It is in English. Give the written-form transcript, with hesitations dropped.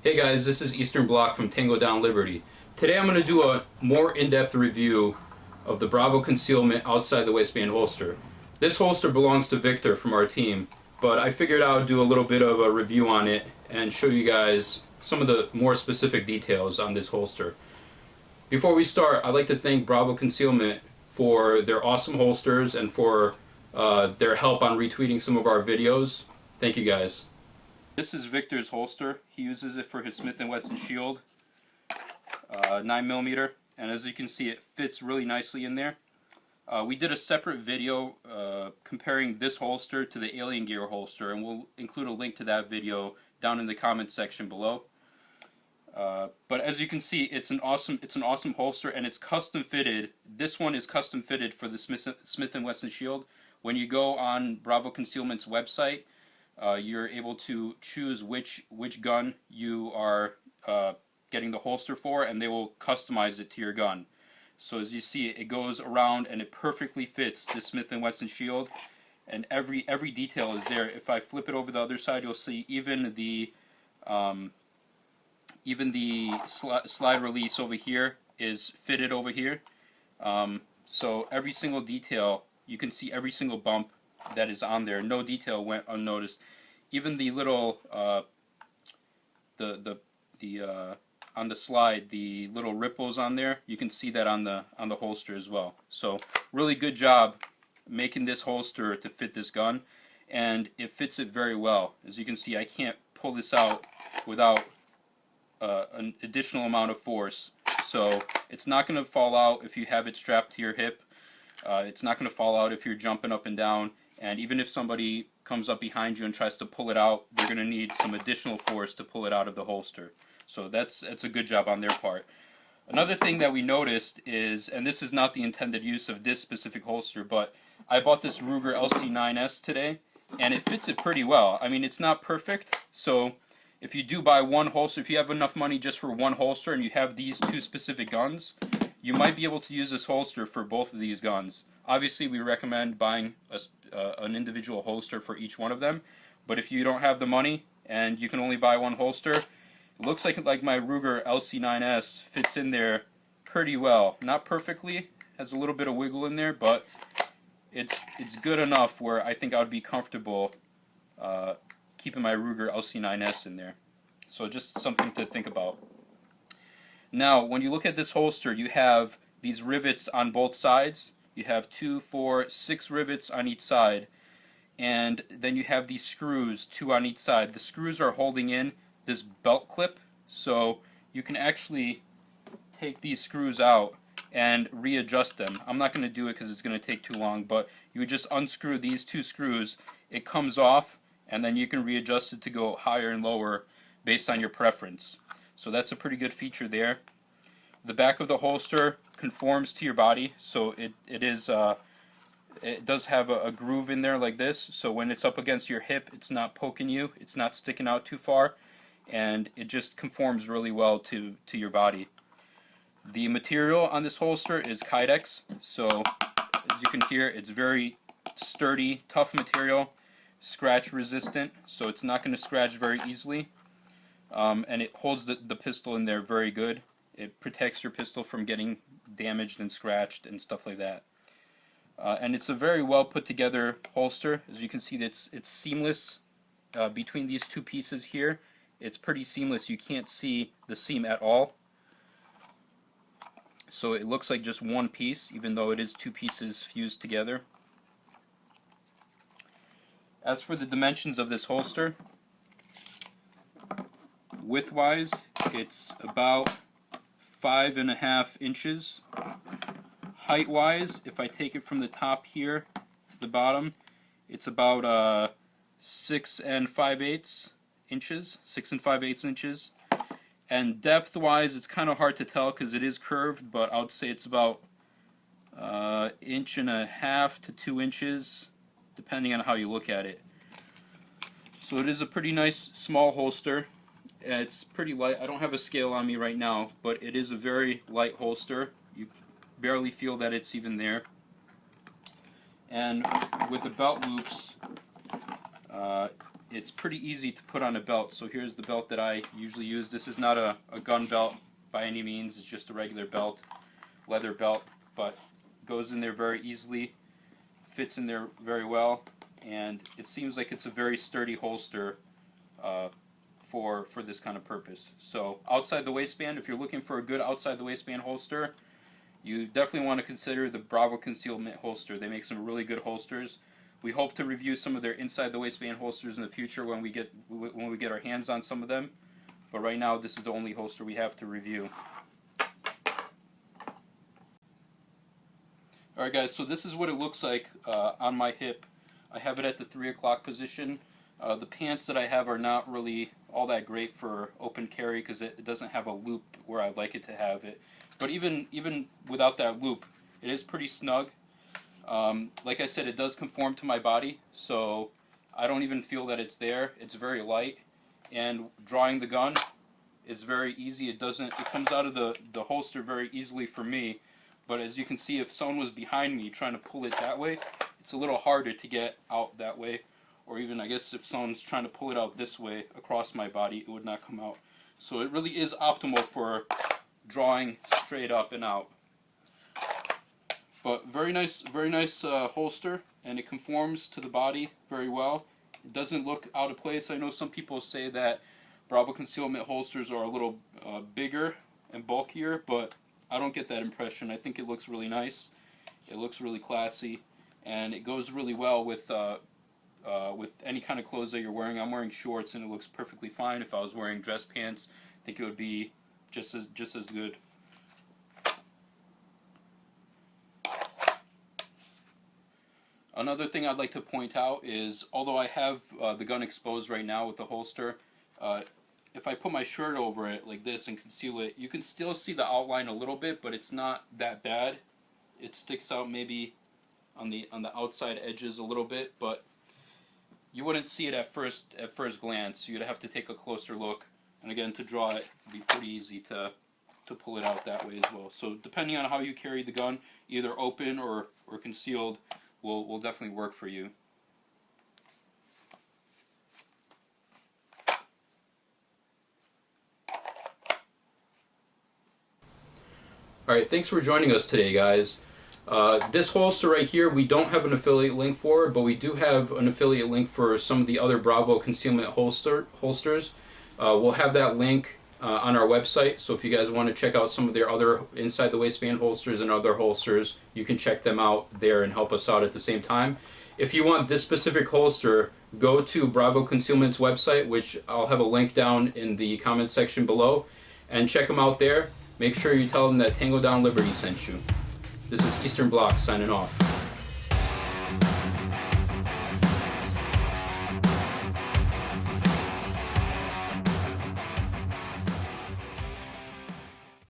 Hey guys, this is Eastern Block from Tango Down Liberty. Today I'm going to do a more in-depth review of the Bravo Concealment outside the waistband holster. This holster belongs to Victor from our team, but I figured I would do a little bit of a review on it and show you guys some of the more specific details on this holster. Before we start, I'd like to thank Bravo Concealment for their awesome holsters and for their help on retweeting some of our videos. Thank you guys. This is Victor's holster. He uses it for his Smith & Wesson Shield 9mm, and as you can see, it fits really nicely in there. We did a separate video comparing this holster to the Alien Gear holster, and we'll include a link to that video down in the comments section below. But as you can see, it's an awesome holster, and it's custom fitted. This one is custom fitted for the Smith & Wesson Shield. When you go on Bravo Concealment's website, you're able to choose which gun you are getting the holster for, and they will customize it to your gun. So as you see, it goes around and it perfectly fits the Smith & Wesson Shield, and every detail is there. If I flip it over the other side, you'll see even the slide release over here is fitted over here. So every single detail, you can see every single bump that is on there. No detail went unnoticed. Even the little on the slide, the little ripples on there, you can see that on the holster as well. So really good job making this holster to fit this gun, and it fits it very well. As you can see, I can't pull this out without an additional amount of force. So it's not going to fall out if you have it strapped to your hip. It's not going to fall out if you're jumping up and down. And even if somebody comes up behind you and tries to pull it out, they're going to need some additional force to pull it out of the holster. So that's a good job on their part. Another thing that we noticed is, and this is not the intended use of this specific holster, but I bought this Ruger LC9S today, and it fits it pretty well. I mean, it's not perfect, so if you do buy one holster, if you have enough money just for one holster and you have these two specific guns, you might be able to use this holster for both of these guns. Obviously, we recommend buying an individual holster for each one of them, but if you don't have the money and you can only buy one holster, it looks like my Ruger LC9S fits in there pretty well. Not perfectly, has a little bit of wiggle in there, but it's good enough where I think I would be comfortable keeping my Ruger LC9S in there. So just something to think about. Now, when you look at this holster, you have these rivets on both sides. You have 2, 4, 6 rivets on each side, and then you have these screws, 2 on each side. The screws are holding in this belt clip, so you can actually take these screws out and readjust them. I'm not going to do it because it's going to take too long, but you would just unscrew these 2 screws, it comes off, and then you can readjust it to go higher and lower based on your preference. So that's a pretty good feature there. The back of the holster conforms to your body, so it does have a groove in there like this, so when it's up against your hip, it's not poking you, it's not sticking out too far, and it just conforms really well to your body. The material on this holster is Kydex, so as you can hear, it's very sturdy, tough material, scratch resistant, so it's not going to scratch very easily, and it holds the pistol in there very good. It protects your pistol from getting damaged and scratched and stuff like that. And it's a very well put together holster. As you can see, it's seamless between these 2 pieces here. It's pretty seamless. You can't see the seam at all. So it looks like just one piece, even though it is 2 pieces fused together. As for the dimensions of this holster, width-wise, it's about 5.5 inches. Height-wise, if I take it from the top here to the bottom, it's about 6 5/8 inches. 6 5/8 inches. And depth-wise, it's kind of hard to tell because it is curved, but I would say it's about 1.5 inches to 2 inches, depending on how you look at it. So it is a pretty nice small holster. It's pretty light. I don't have a scale on me right now, but it is a very light holster. You barely feel that it's even there. And with the belt loops, it's pretty easy to put on a belt. So here's the belt that I usually use. This is not a gun belt by any means. It's just a regular belt, leather belt, but goes in there very easily, fits in there very well, and it seems like it's a very sturdy holster for this kind of purpose. So outside the waistband, if you're looking for a good outside the waistband holster, you definitely want to consider the Bravo Concealment holster. They make some really good holsters. We hope to review some of their inside the waistband holsters in the future when we get our hands on some of them. But right now, this is the only holster we have to review. Alright guys, so this is what it looks like on my hip. I have it at the 3 o'clock position. The pants that I have are not really all that great for open carry because it doesn't have a loop where I'd like it to have it. But even without that loop, it is pretty snug. Like I said, it does conform to my body, so I don't even feel that it's there. It's very light, and drawing the gun is very easy. It comes out of the holster very easily for me. But as you can see, if someone was behind me trying to pull it that way, it's a little harder to get out that way. Or even, I guess, if someone's trying to pull it out this way across my body, it would not come out. So it really is optimal for drawing straight up and out. But very nice holster, and it conforms to the body very well. It doesn't look out of place. I know some people say that Bravo Concealment holsters are a little bigger and bulkier, but I don't get that impression. I think it looks really nice. It looks really classy, and it goes really well with any kind of clothes that you're wearing. I'm wearing shorts, and it looks perfectly fine. If I was wearing dress pants, I think it would be just as good. Another thing I'd like to point out is, although I have the gun exposed right now with the holster, if I put my shirt over it like this and conceal it, you can still see the outline a little bit, but it's not that bad. It sticks out maybe on the outside edges a little bit, but you wouldn't see it at first glance. You'd have to take a closer look, and again, to draw it would be pretty easy to pull it out that way as well. So depending on how you carry the gun, either open or concealed, will definitely work for you. Alright, thanks for joining us today, guys. This holster right here, we don't have an affiliate link for, but we do have an affiliate link for some of the other Bravo Concealment holsters. We'll have that link on our website, so if you guys want to check out some of their other inside the waistband holsters and other holsters, you can check them out there and help us out at the same time. If you want this specific holster, go to Bravo Concealment's website, which I'll have a link down in the comment section below, and check them out there. Make sure you tell them that Tango Down Liberty sent you. This is Eastern Bloc signing off.